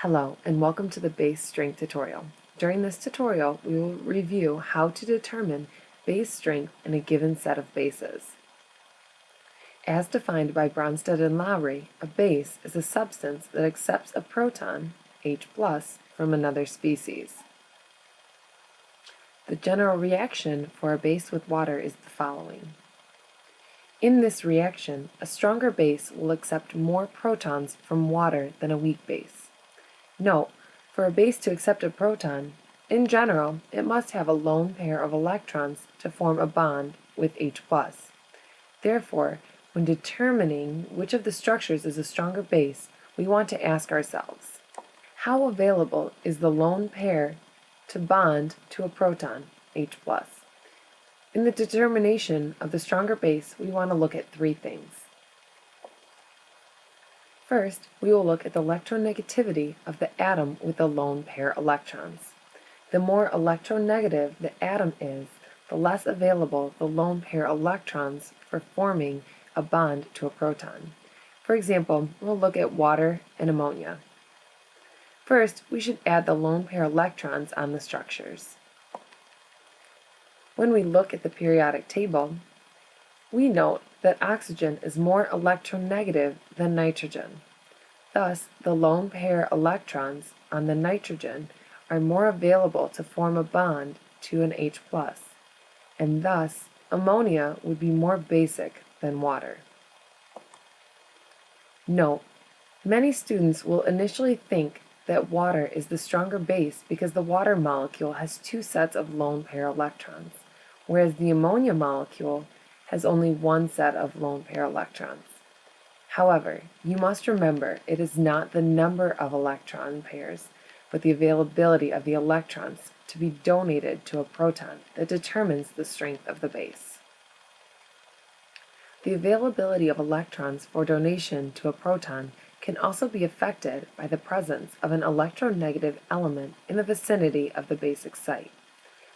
Hello, and welcome to the base strength tutorial. During this tutorial, we will review how to determine base strength in a given set of bases. As defined by Bronsted and Lowry, a base is a substance that accepts a proton, H+, from another species. The general reaction for a base with water is the following. In this reaction, a stronger base will accept more protons from water than a weak base. Note, for a base to accept a proton, in general, it must have a lone pair of electrons to form a bond with H+. Therefore, when determining which of the structures is a stronger base, we want to ask ourselves, how available is the lone pair to bond to a proton, H+? In the determination of the stronger base, we want to look at three things. First, we will look at the electronegativity of the atom with the lone pair electrons. The more electronegative the atom is, the less available the lone pair electrons for forming a bond to a proton. For example, we'll look at water and ammonia. First, we should add the lone pair electrons on the structures. When we look at the periodic table, we note that oxygen is more electronegative than nitrogen. Thus, the lone pair electrons on the nitrogen are more available to form a bond to an H+, and thus ammonia would be more basic than water. Note, many students will initially think that water is the stronger base because the water molecule has two sets of lone pair electrons, whereas the ammonia molecule has only one set of lone pair electrons. However, you must remember it is not the number of electron pairs, but the availability of the electrons to be donated to a proton that determines the strength of the base. The availability of electrons for donation to a proton can also be affected by the presence of an electronegative element in the vicinity of the basic site.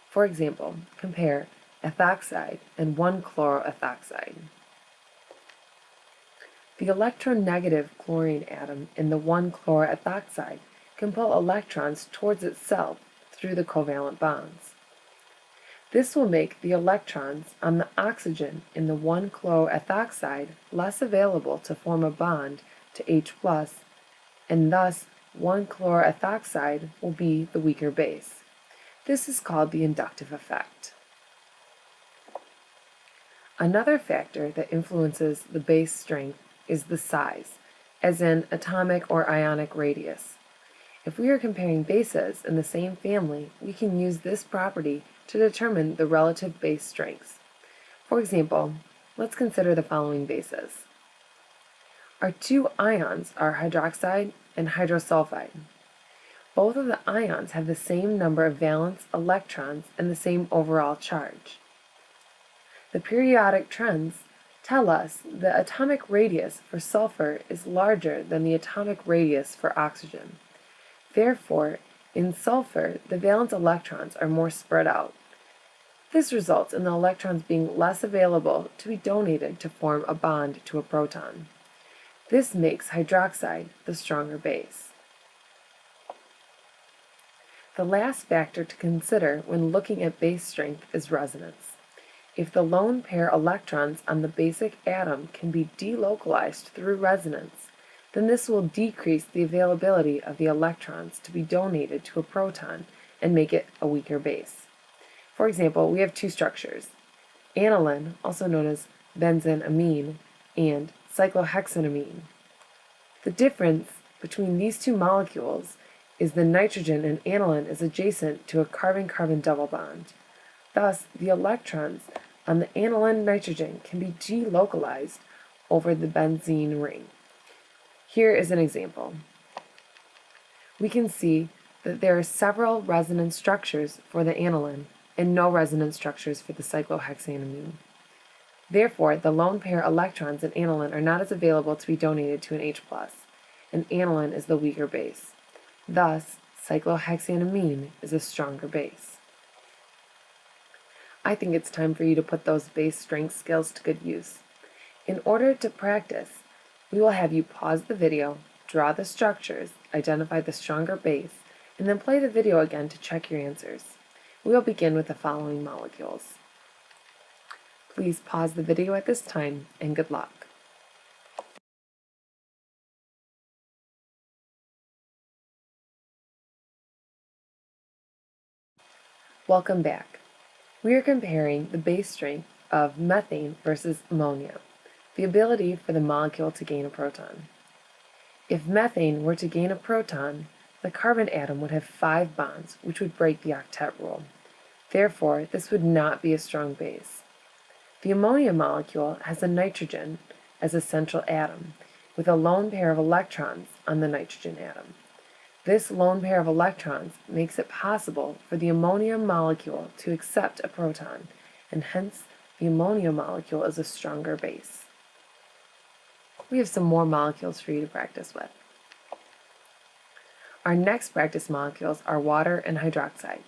For example, compare ethoxide and 1-chloroethoxide. The electronegative chlorine atom in the 1-chloroethoxide can pull electrons towards itself through the covalent bonds. This will make the electrons on the oxygen in the 1-chloroethoxide less available to form a bond to H+, and thus 1-chloroethoxide will be the weaker base. This is called the inductive effect. Another factor that influences the base strength is the size, as in atomic or ionic radius. If we are comparing bases in the same family, we can use this property to determine the relative base strengths. For example, let's consider the following bases. Our two ions are hydroxide and hydrosulfide. Both of the ions have the same number of valence electrons and the same overall charge. The periodic trends tell us the atomic radius for sulfur is larger than the atomic radius for oxygen. Therefore, in sulfur, the valence electrons are more spread out. This results in the electrons being less available to be donated to form a bond to a proton. This makes hydroxide the stronger base. The last factor to consider when looking at base strength is resonance. If the lone pair electrons on the basic atom can be delocalized through resonance, then this will decrease the availability of the electrons to be donated to a proton and make it a weaker base. For example, we have two structures, aniline, also known as benzene-amine, and cyclohexanamine. The difference between these two molecules is the nitrogen in aniline is adjacent to a carbon-carbon double bond. Thus, the electrons on the aniline nitrogen can be delocalized over the benzene ring. Here is an example. We can see that there are several resonance structures for the aniline and no resonance structures for the cyclohexanamine. Therefore, the lone pair electrons in aniline are not as available to be donated to an H+, and aniline is the weaker base. Thus, cyclohexanamine is a stronger base. I think it's time for you to put those base strength skills to good use. In order to practice, we will have you pause the video, draw the structures, identify the stronger base, and then play the video again to check your answers. We'll begin with the following molecules. Please pause the video at this time, and good luck. Welcome back. We are comparing the base strength of methane versus ammonia, the ability for the molecule to gain a proton. If methane were to gain a proton, the carbon atom would have 5 bonds, which would break the octet rule. Therefore, this would not be a strong base. The ammonia molecule has a nitrogen as a central atom, with a lone pair of electrons on the nitrogen atom. This lone pair of electrons makes it possible for the ammonia molecule to accept a proton, and hence the ammonia molecule is a stronger base. We have some more molecules for you to practice with. Our next practice molecules are water and hydroxide.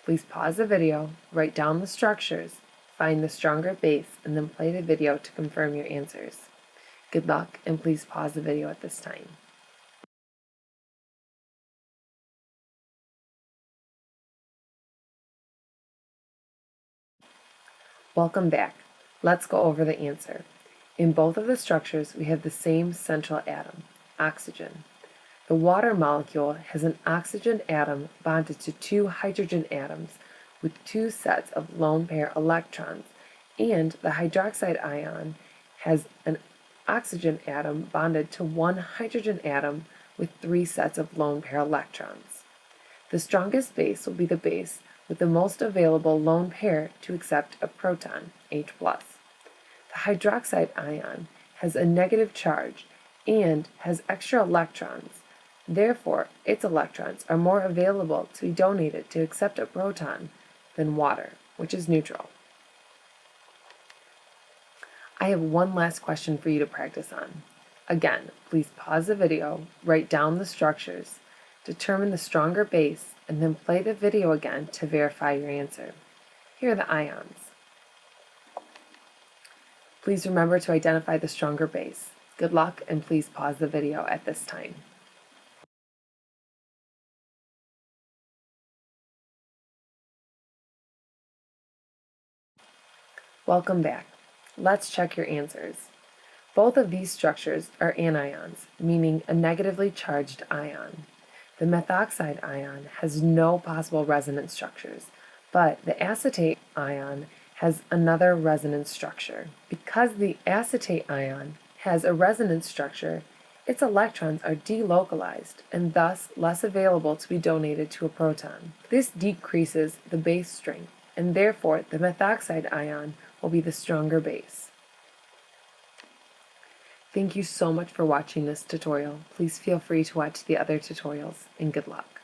Please pause the video, write down the structures, find the stronger base, and then play the video to confirm your answers. Good luck, and please pause the video at this time. Welcome back. Let's go over the answer. In both of the structures, we have the same central atom, oxygen. The water molecule has an oxygen atom bonded to 2 hydrogen atoms with 2 sets of lone pair electrons, and the hydroxide ion has an oxygen atom bonded to 1 hydrogen atom with 3 sets of lone pair electrons. The strongest base will be the base with the most available lone pair to accept a proton, H+. The hydroxide ion has a negative charge and has extra electrons. Therefore, its electrons are more available to be donated to accept a proton than water, which is neutral. I have one last question for you to practice on. Again, please pause the video, write down the structures, determine the stronger base, and then play the video again to verify your answer. Here are the ions. Please remember to identify the stronger base. Good luck, and please pause the video at this time. Welcome back. Let's check your answers. Both of these structures are anions, meaning a negatively charged ion. The methoxide ion has no possible resonance structures, but the acetate ion has another resonance structure. Because the acetate ion has a resonance structure, its electrons are delocalized and thus less available to be donated to a proton. This decreases the base strength, and therefore the methoxide ion will be the stronger base. Thank you so much for watching this tutorial. Please feel free to watch the other tutorials, and good luck.